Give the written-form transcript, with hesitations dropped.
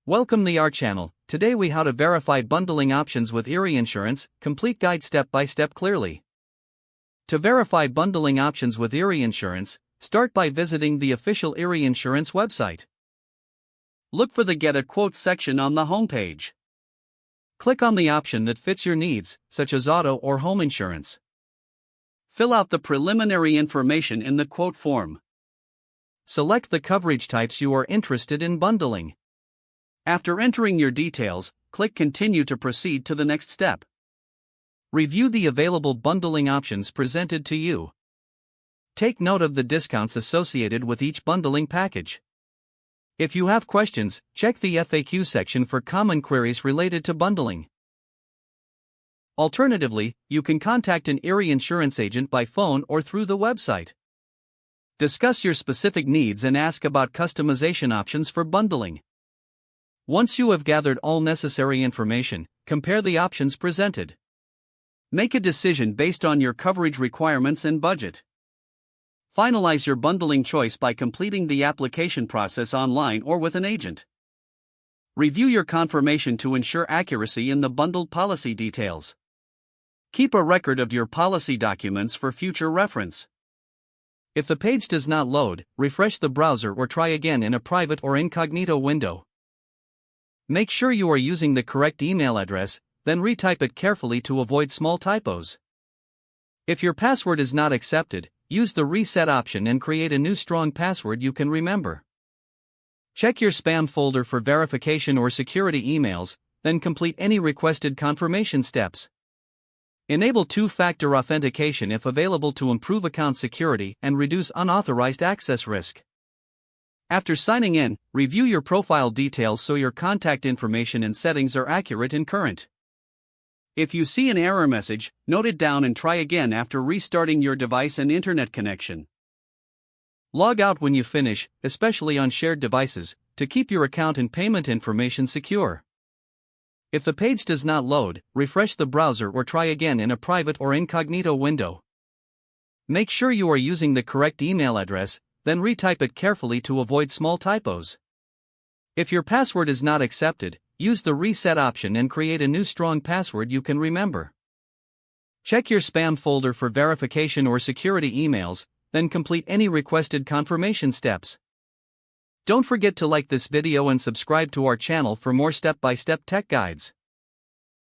Welcome to our channel. Today we how to verify bundling options with Erie Insurance, complete guide step by step clearly. To verify bundling options with Erie Insurance, start by visiting the official Erie Insurance website. Look for the Get a Quote section on the homepage. Click on the option that fits your needs, such as auto or home insurance. Fill out the preliminary information in the quote form. Select the coverage types you are interested in bundling. After entering your details, click Continue to proceed to the next step. Review the available bundling options presented to you. Take note of the discounts associated with each bundling package. If you have questions, check the FAQ section for common queries related to bundling. Alternatively, you can contact an Erie Insurance agent by phone or through the website. Discuss your specific needs and ask about customization options for bundling. Once you have gathered all necessary information, compare the options presented. Make a decision based on your coverage requirements and budget. Finalize your bundling choice by completing the application process online or with an agent. Review your confirmation to ensure accuracy in the bundled policy details. Keep a record of your policy documents for future reference. If the page does not load, refresh the browser or try again in a private or incognito window. Make sure you are using the correct email address, then retype it carefully to avoid small typos. If your password is not accepted, use the reset option and create a new strong password you can remember. Check your spam folder for verification or security emails, then complete any requested confirmation steps. Enable two-factor authentication if available to improve account security and reduce unauthorized access risk. After signing in, review your profile details so your contact information and settings are accurate and current. If you see an error message, note it down and try again after restarting your device and internet connection. Log out when you finish, especially on shared devices, to keep your account and payment information secure. If the page does not load, refresh the browser or try again in a private or incognito window. Make sure you are using the correct email address, then retype it carefully to avoid small typos. If your password is not accepted, use the reset option and create a new strong password you can remember. Check your spam folder for verification or security emails, then complete any requested confirmation steps. Don't forget to like this video and subscribe to our channel for more step-by-step tech guides.